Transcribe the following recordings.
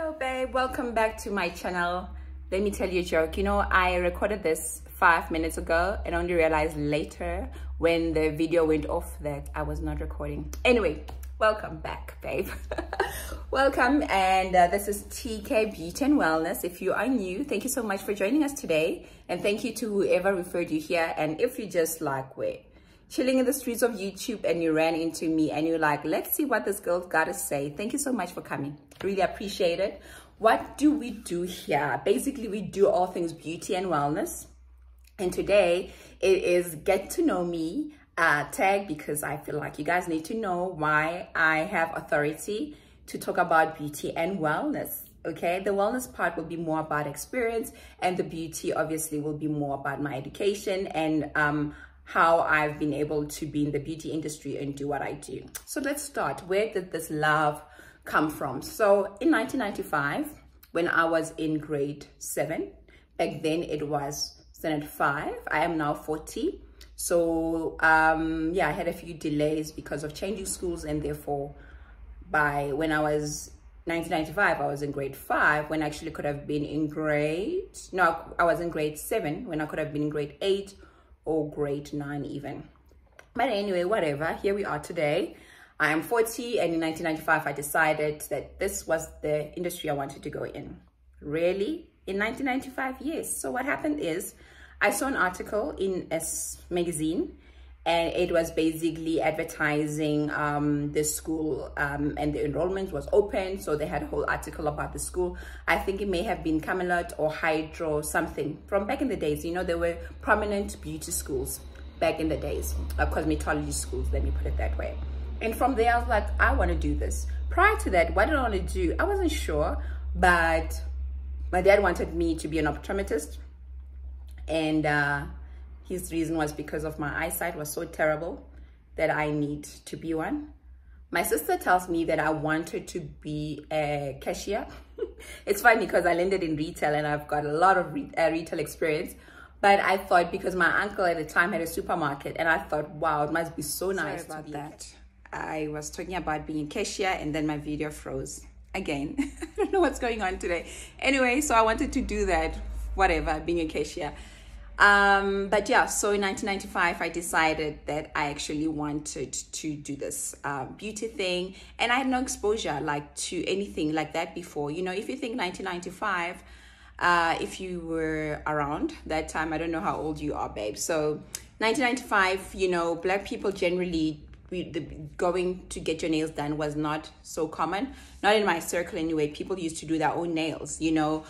Hello babe, welcome back to my channel. Let me tell you a joke. You know, I recorded this 5 minutes ago and only realized later when the video went off that I was not recording. Anyway, welcome back babe. Welcome, and this is TK Beauty and Wellness. If you are new, thank you so much for joining us today, and thank you to whoever referred you here. And if you just like chilling in the streets of YouTube and you ran into me and you're like, let's see what this girl's got to say, thank you so much for coming. Really appreciate it. What do we do here? Basically, we do all things beauty and wellness. And today it is get to know me tag, because I feel like you guys need to know why I have authority to talk about beauty and wellness. Okay, the wellness part will be more about experience, and the beauty obviously will be more about my education and how I've been able to be in the beauty industry and do what I do. So let's start. Where did this love come from? So in 1995, when I was in grade 7, back then it was standard 5. I am now 40. So yeah, I had a few delays because of changing schools, and therefore by when I was 1995, I was in grade 5, when I actually could have been in I was in grade 7 when I could have been in grade 8 or grade 9 even. But anyway, whatever, here we are today. I am 40, and in 1995 I decided that this was the industry I wanted to go in. Really? In 1995? Yes. So what happened is I saw an article in a magazine, and it was basically advertising the school, and the enrollment was open, so they had a whole article about the school. I think it may have been Camelot or Hydro, something from back in the days. You know, there were prominent beauty schools back in the days, cosmetology schools, let me put it that way. And from there I was like, I want to do this. Prior to that, what did I want to do? I wasn't sure, but my dad wanted me to be an optometrist, and his reason was because of my eyesight was so terrible that I need to be one. My sister tells me that I wanted to be a cashier. It's funny because I landed in retail and I've got a lot of retail experience. But I thought, because my uncle at the time had a supermarket, and I thought, wow, it must be so nice to be that. I was talking about being a cashier, and then my video froze again. I don't know what's going on today. Anyway, so I wanted to do that, whatever, being a cashier. But yeah, so in 1995 I decided that I actually wanted to do this beauty thing, and I had no exposure like to anything like that before. You know, if you think 1995, if you were around that time, I don't know how old you are, babe. So 1995, you know, black people generally, going to get your nails done was not so common. Not in my circle anyway. People used to do their own nails, you know.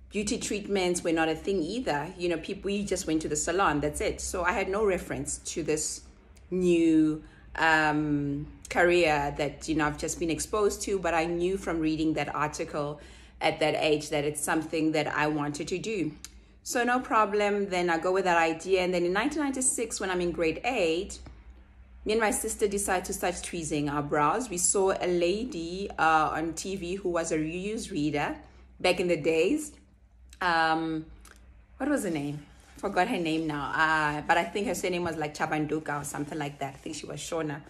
Beauty treatments were not a thing either. You know, we just went to the salon, that's it. So I had no reference to this new career that, you know, I've just been exposed to, but I knew from reading that article at that age that it's something that I wanted to do. So no problem, then I go with that idea. And then in 1996, when I'm in grade 8, me and my sister decided to start tweezing our brows. We saw a lady on TV who was a reuse reader back in the days. What was her name? Forgot her name now. But I think her surname was like Chabanduka or something like that. I think she was Shona.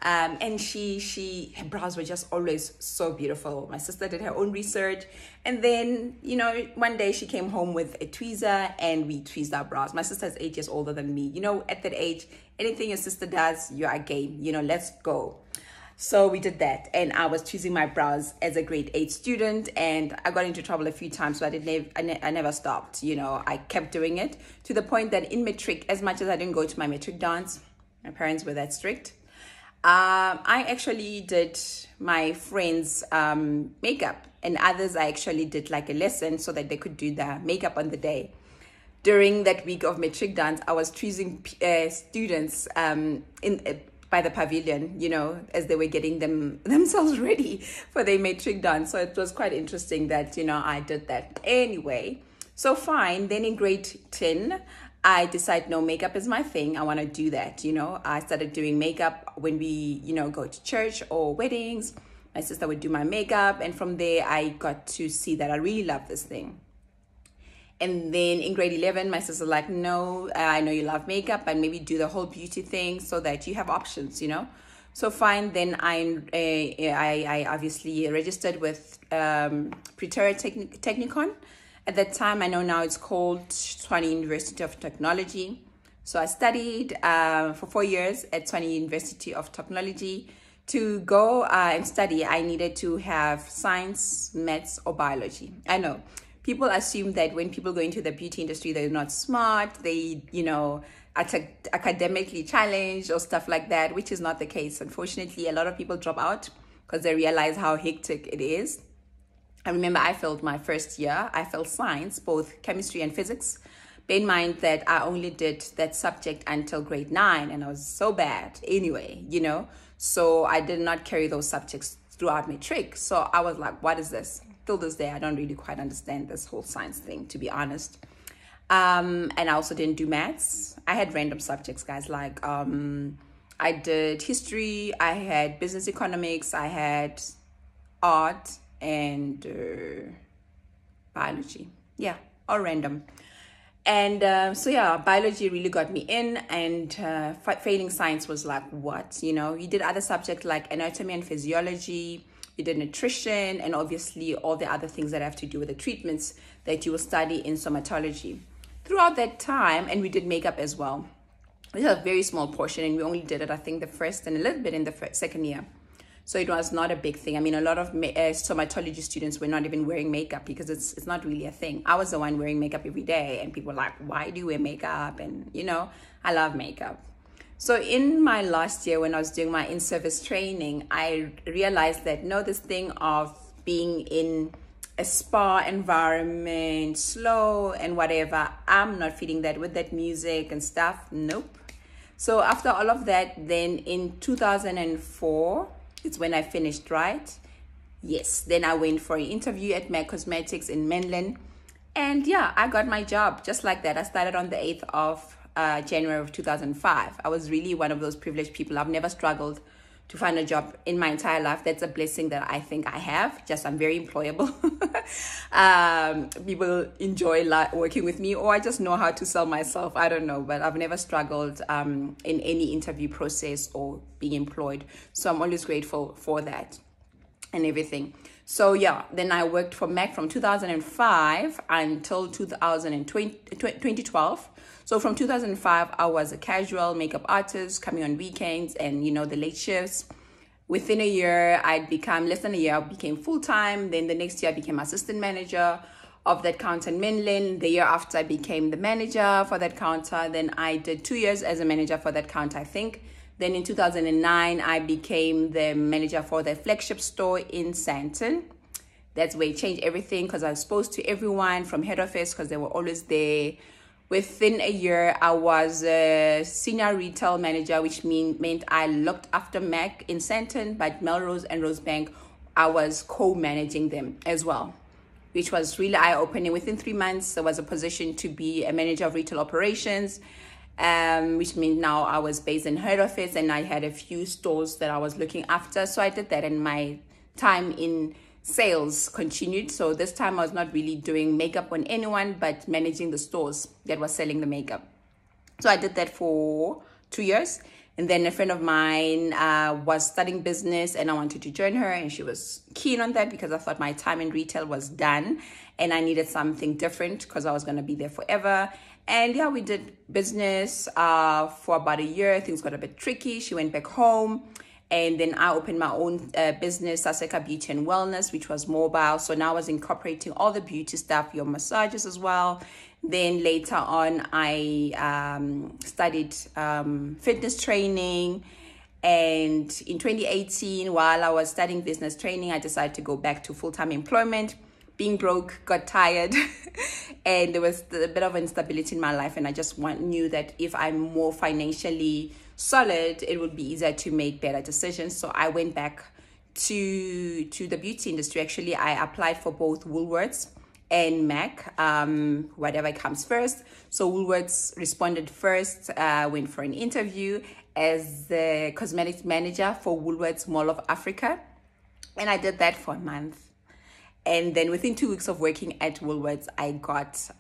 And her brows were just always so beautiful. My sister did her own research, and then, you know, one day she came home with a tweezer and we tweezed our brows. My sister's 8 years older than me. You know, at that age, anything your sister does, you're a game. You know, let's go. So we did that, and I was tweezing my brows as a grade 8 student, and I got into trouble a few times, but I never stopped. You know, I kept doing it to the point that in matric, as much as I didn't go to my matric dance, my parents were that strict. I actually did my friends' makeup, and others I actually did like a lesson so that they could do their makeup on the day. During that week of matric dance, I was tweezing students by the pavilion, you know, as they were getting themselves ready for their matric dance. So it was quite interesting that, you know, I did that. Anyway, so fine. Then in grade 10, I decided, no, makeup is my thing. I want to do that, you know. I started doing makeup when we, you know, go to church or weddings. My sister would do my makeup, and from there I got to see that I really love this thing. And then in grade 11, my sister's like, no, I know you love makeup, and maybe do the whole beauty thing so that you have options, you know. So fine, then I obviously registered with Pretoria Technikon. At that time, I know now it's called Tshwane University of Technology. So I studied for 4 years at Tshwane University of Technology. To go and study, I needed to have science, maths, or biology. I know people assume that when people go into the beauty industry, they're not smart, they, academically challenged or stuff like that, which is not the case. Unfortunately, a lot of people drop out because they realize how hectic it is. I remember I failed my first year. I failed science, both chemistry and physics. Bear in mind that I only did that subject until grade 9, and I was so bad anyway, So I did not carry those subjects throughout matric. So I was like, what is this? Till this day, I don't really quite understand this whole science thing, to be honest. And I also didn't do maths. I had random subjects, guys, like I did history, I had business economics, I had art, and biology. Yeah, all random. And so yeah, biology really got me in, and failing science was like, what? You did other subjects like anatomy and physiology, you did nutrition, and obviously all the other things that have to do with the treatments that you will study in somatology. Throughout that time, and we did makeup as well. This is a very small portion, and we only did it, I think, the first and a little bit in the second year. So it was not a big thing. I mean, a lot of stomatology students were not even wearing makeup because it's not really a thing. I was the one wearing makeup every day, and people were like, why do you wear makeup? And, I love makeup. So in my last year, when I was doing my in-service training, I realized that, this thing of being in a spa environment, slow and whatever, I'm not feeling that with that music and stuff. Nope. So after all of that, then in 2004, it's when I finished, right? Yes. Then I went for an interview at MAC Cosmetics in Mainland. And yeah, I got my job just like that. I started on the 8th of January of 2005. I was really one of those privileged people. I've never struggled to find a job in my entire life. That's a blessing that I think I have. Just I'm very employable. People enjoy working with me, or I just know how to sell myself. I don't know, but I've never struggled in any interview process or being employed. So I'm always grateful for that and everything. So yeah, then I worked for MAC from 2005 until 2012. So from 2005, I was a casual makeup artist coming on weekends and, the late shifts. Within a year, less than a year, I became full-time. Then the next year, I became assistant manager of that counter in Mainland. The year after, I became the manager for that counter. Then I did 2 years as a manager for that counter, I think. Then in 2009, I became the manager for the flagship store in Sandton. That's where it changed everything because I was exposed to everyone from head office because they were always there. Within a year, I was a senior retail manager, which meant I looked after MAC in Sandton, but Melrose and Rosebank, I was co-managing them as well, which was really eye-opening. Within 3 months, there was a position to be a manager of retail operations, which means now I was based in head office and I had a few stores that I was looking after. So I did that, and my time in sales continued. So this time I was not really doing makeup on anyone, but managing the stores that was selling the makeup. So I did that for 2 years. And then a friend of mine was studying business, and I wanted to join her, and she was keen on that because I thought my time in retail was done and I needed something different because I was going to be there forever. And yeah, we did business for about a year. Things got a bit tricky. She went back home. And then I opened my own business, Saseka Beauty and Wellness, which was mobile. So now I was incorporating all the beauty stuff, your massages as well. Then later on, I studied fitness training. And in 2018, while I was studying business training, I decided to go back to full-time employment. Being broke, got tired. And there was a bit of instability in my life. And I just knew that if I'm more financially solid, it would be easier to make better decisions. So I went back to the beauty industry. Actually, I applied for both Woolworths and MAC, whatever comes first. So Woolworths responded first, went for an interview as the cosmetics manager for Woolworths Mall of Africa. And I did that for a month. And then within 2 weeks of working at Woolworths, I got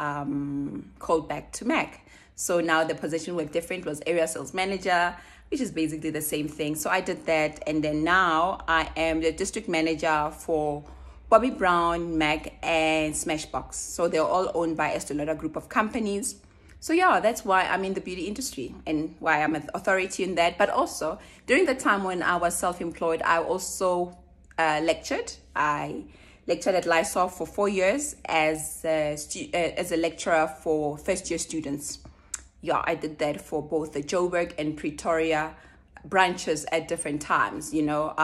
called back to MAC. So now the position was different, was area sales manager. which is basically the same thing. So I did that, and then now I am the district manager for Bobbi Brown, MAC, and Smashbox. So they're all owned by Estee Lauder group of companies. So yeah, that's why I'm in the beauty industry and why I'm an authority in that. But also during the time when I was self-employed, I also lectured. I lectured at Lysol for 4 years as a lecturer for first-year students. Yeah, I did that for both the Joburg and Pretoria branches at different times, you know.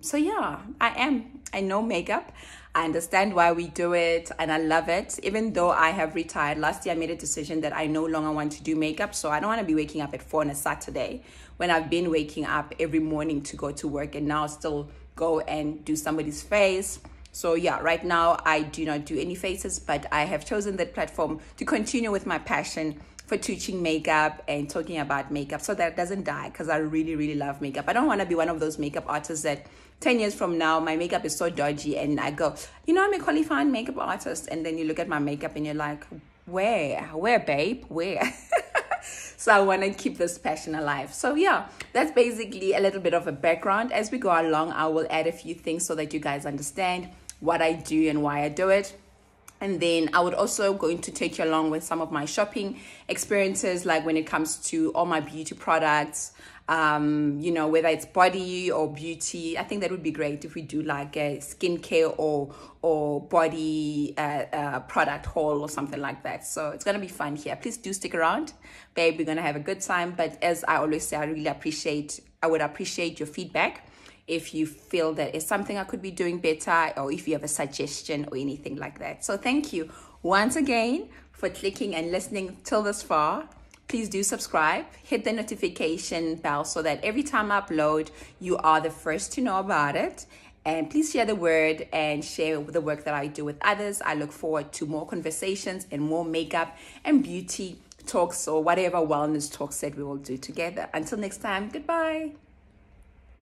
So yeah, I know makeup. I understand why we do it, and I love it. Even though I have retired, last year I made a decision that I no longer want to do makeup. So I don't want to be waking up at 4 on a Saturday when I've been waking up every morning to go to work, and now still go and do somebody's face. So yeah, right now I do not do any faces, but I have chosen that platform to continue with my passion for teaching makeup and talking about makeup so that it doesn't die, because I really, really love makeup. I don't want to be one of those makeup artists that 10 years from now, my makeup is so dodgy and I go, you know, I'm a qualified makeup artist. And then you look at my makeup and you're like, where, babe, where? So I want to keep this passion alive. So yeah, that's basically a little bit of a background. As we go along, I will add a few things so that you guys understand what I do and why I do it. And then I would also going to take you along with some of my shopping experiences, like when it comes to all my beauty products, you know, whether it's body or beauty. I think that would be great if we do like a skincare or body product haul or something like that. So it's going to be fun here. Please do stick around, babe. We're going to have a good time. But as I always say, I would appreciate your feedback. If you feel that it's something I could be doing better, or if you have a suggestion or anything like that. So thank you once again for clicking and listening till this far. Please do subscribe, hit the notification bell so that every time I upload, you are the first to know about it. And please share the word and share the work that I do with others. I look forward to more conversations and more makeup and beauty talks, or whatever wellness talks that we will do together. Until next time, goodbye.